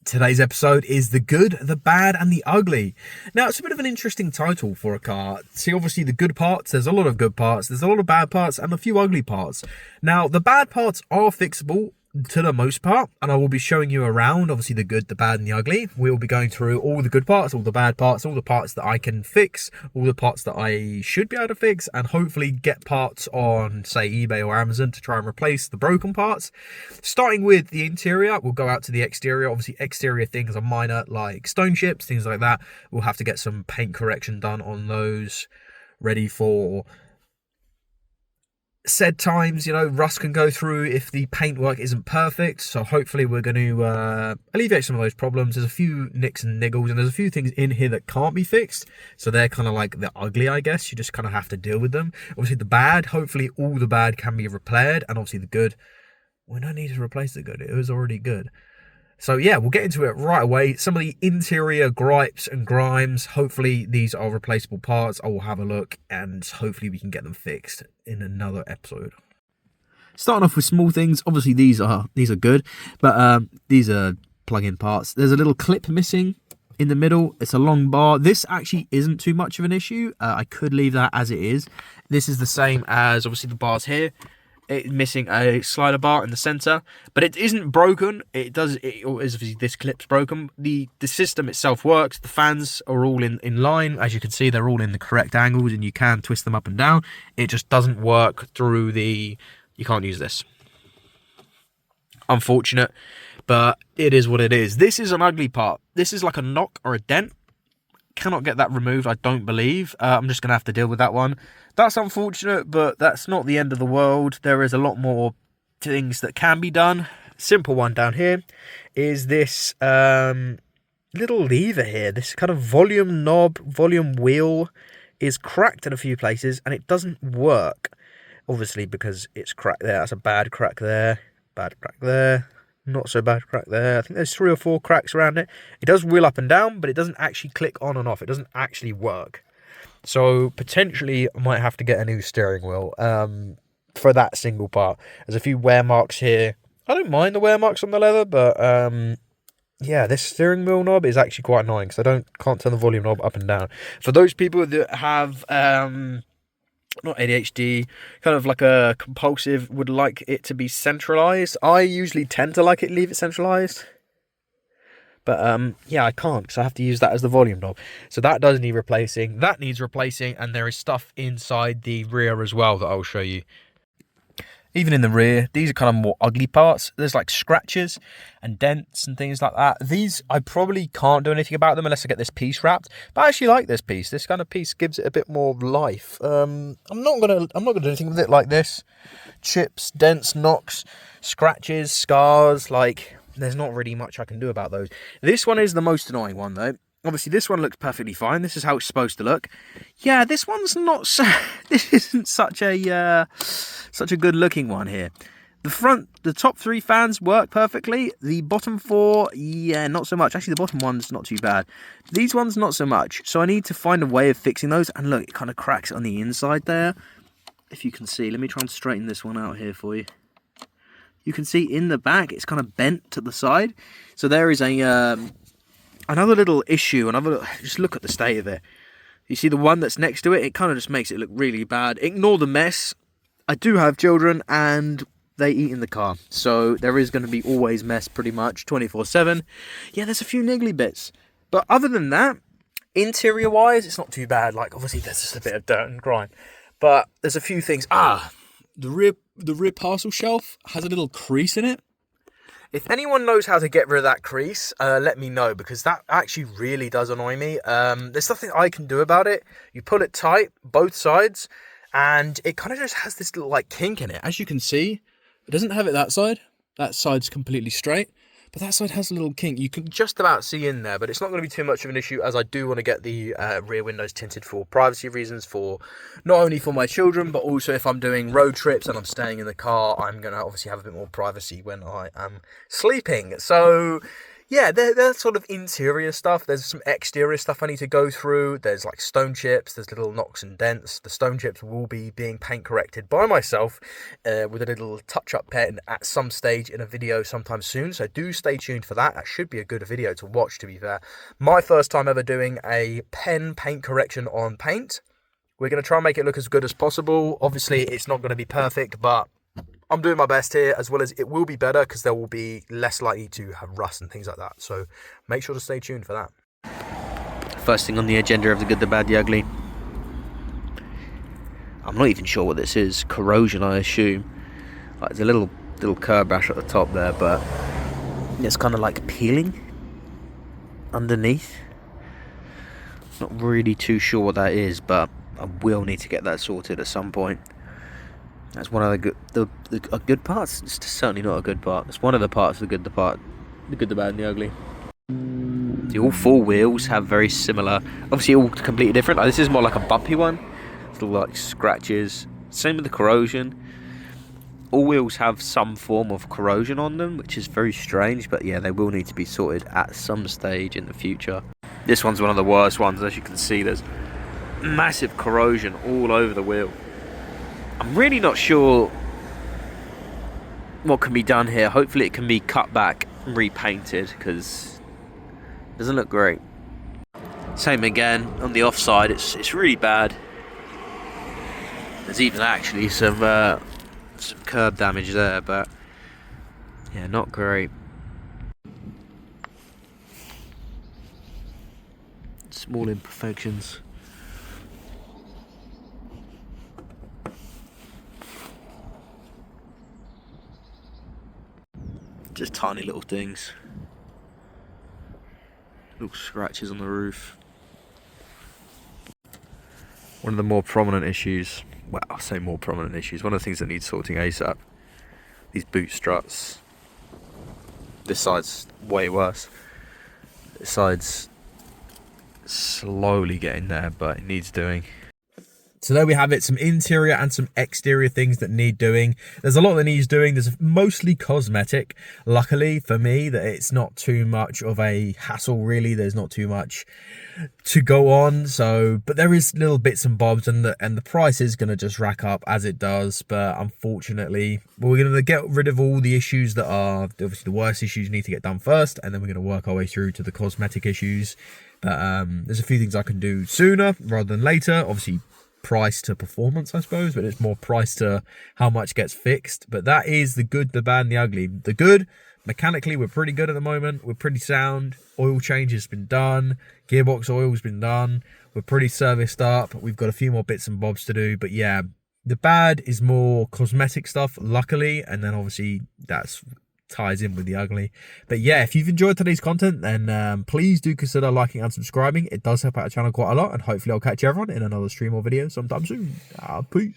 Today's episode is The Good, the Bad and the Ugly. Now, it's a bit of an interesting title for a car. See, obviously the good parts, there's a lot of good parts, there's a lot of bad parts and a few ugly parts. Now, the bad parts are fixable to the most part, and I will be showing you around, obviously, the good, the bad and the ugly. We will be going through all the good parts, all the bad parts, all the parts that I can fix, all the parts that I should be able to fix, and hopefully get parts on, say, eBay or Amazon to try and replace the broken parts. Starting with the interior, we'll go out to the exterior. Obviously, exterior things are minor, like stone chips, things like that. We'll have to get some paint correction done on those, ready for said times. Rust can go through if the paintwork isn't perfect, so hopefully we're going to alleviate some of those problems. There's a few nicks and niggles, and there's a few things in here that can't be fixed, so they're kind of like the ugly, I guess. You just kind of have to deal with them. Obviously the bad, hopefully all the bad can be repaired, and obviously the good, we don't need to replace the good, it was already good. So yeah, we'll get into it right away. Some of the interior gripes and grimes, hopefully these are replaceable parts. I will have a look and hopefully we can get them fixed in another episode. Starting off with small things, obviously these are good, but these are plug-in parts. There's a little clip missing in the middle. It's a long bar. This actually isn't too much of an issue. I could leave that as it is. This is the same as obviously the bars here. It's missing a slider bar in the center, but it isn't broken. Obviously this clip's broken. The system itself works. The fans are all in line. As you can see, they're all in the correct angles and you can twist them up and down. It just doesn't work through you can't use this. Unfortunate, but it is what it is. This is an ugly part. This is like a knock or a dent. Cannot get that removed, I don't believe. I'm just gonna have to deal with that one. That's unfortunate, but that's not the end of the world. There is a lot more things that can be done. Simple one down here is this little lever here. This kind of volume knob, volume wheel is cracked in a few places and it doesn't work. Obviously because it's cracked there. That's a bad crack there, bad crack there. Not so bad crack there. I think there's 3 or 4 cracks around it. It does wheel up and down, but it doesn't actually click on and off. It doesn't actually work. So potentially I might have to get a new steering wheel for that single part. There's a few wear marks here. I don't mind the wear marks on the leather, but yeah, this steering wheel knob is actually quite annoying because I can't turn the volume knob up and down. For those people that have not ADHD, kind of like a compulsive, would like it to be centralized. I usually tend to leave it centralized. But yeah, I can't because I have to use that as the volume knob. So that does need replacing. That needs replacing, and there is stuff inside the rear as well that I'll show you. Even in the rear, these are kind of more ugly parts. There's like scratches and dents and things like that. These, I probably can't do anything about them unless I get this piece wrapped. But I actually like this piece. This kind of piece gives it a bit more life. I'm not gonna do anything with it like this. Chips, dents, knocks, scratches, scars. Like, there's not really much I can do about those. This one is the most annoying one though. Obviously, this one looks perfectly fine. This is how it's supposed to look. Yeah, this one's not so... This isn't such a good looking one here. The top 3 fans work perfectly. The bottom 4, yeah, not so much. Actually, the bottom one's not too bad. These ones, not so much. So I need to find a way of fixing those. And look, it kind of cracks on the inside there. If you can see. Let me try and straighten this one out here for you. You can see in the back, it's kind of bent to the side. So there is another little issue, just look at the state of it. You see the one that's next to it, it kind of just makes it look really bad. Ignore the mess. I do have children and they eat in the car. So there is going to be always mess pretty much 24/7. Yeah, there's a few niggly bits. But other than that, interior wise, it's not too bad. Like obviously there's just a bit of dirt and grime. But there's a few things. The rear parcel shelf has a little crease in it. If anyone knows how to get rid of that crease, let me know, because that actually really does annoy me. There's nothing I can do about it. You pull it tight, both sides, and it kind of just has this little like kink in it. As you can see, it doesn't have it that side. That side's completely straight. But that side has a little kink. You can just about see in there, but it's not going to be too much of an issue, as I do want to get the rear windows tinted for privacy reasons, for not only for my children, but also if I'm doing road trips and I'm staying in the car, I'm going to obviously have a bit more privacy when I am sleeping. So yeah, there's sort of interior stuff. There's some exterior stuff I need to go through. There's like stone chips. There's little knocks and dents. The stone chips will be being paint corrected by myself with a little touch-up pen at some stage in a video sometime soon. So do stay tuned for that. That should be a good video to watch, to be fair. My first time ever doing a pen paint correction on paint. We're going to try and make it look as good as possible. Obviously, it's not going to be perfect, but I'm doing my best here, as well as it will be better because there will be less likely to have rust and things like that. So make sure to stay tuned for that. First thing on the agenda of the good, the bad, the ugly. I'm not even sure what this is. Corrosion, I assume. Like, there's a little curb rash at the top there, but it's kind of like peeling underneath. Not really too sure what that is, but I will need to get that sorted at some point. That's one of the good parts. It's certainly not a good part. It's one of the parts of the good, the bad, and the ugly. All four wheels have very similar, obviously all completely different. Like, this is more like a bumpy one. It's all like scratches. Same with the corrosion. All wheels have some form of corrosion on them, which is very strange. But yeah, they will need to be sorted at some stage in the future. This one's one of the worst ones. As you can see, there's massive corrosion all over the wheel. I'm really not sure what can be done here. Hopefully it can be cut back and repainted, because it doesn't look great. Same again on the offside. It's really bad. There's even actually some curb damage there, but yeah, not great. Small imperfections. Just tiny little things. Little scratches on the roof. One of the more prominent issues, well, I'll say more prominent issues, one of the things that needs sorting ASAP. These boot struts. This side's way worse. This side's slowly getting there, but it needs doing. So there we have it, some interior and some exterior things that need doing. There's a lot that needs doing. There's mostly cosmetic. Luckily for me, that it's not too much of a hassle, really. There's not too much to go on. So, but there is little bits and bobs, and the price is going to just rack up as it does. But unfortunately, we're going to get rid of all the issues that are obviously the worst issues need to get done first, and then we're going to work our way through to the cosmetic issues. But there's a few things I can do sooner rather than later. Obviously, price to performance, I suppose, but it's more price to how much gets fixed. But that is the good, the bad, and the ugly. The good, mechanically, we're pretty good at the moment. We're pretty sound. Oil change has been done. Gearbox oil's been done. We're pretty serviced up. We've got a few more bits and bobs to do. But yeah, the bad is more cosmetic stuff, luckily. And then obviously that's ties in with the ugly. But yeah, if you've enjoyed today's content, then please do consider liking and subscribing. It does help out the channel quite a lot, and hopefully I'll catch everyone in another stream or video sometime soon. Peace.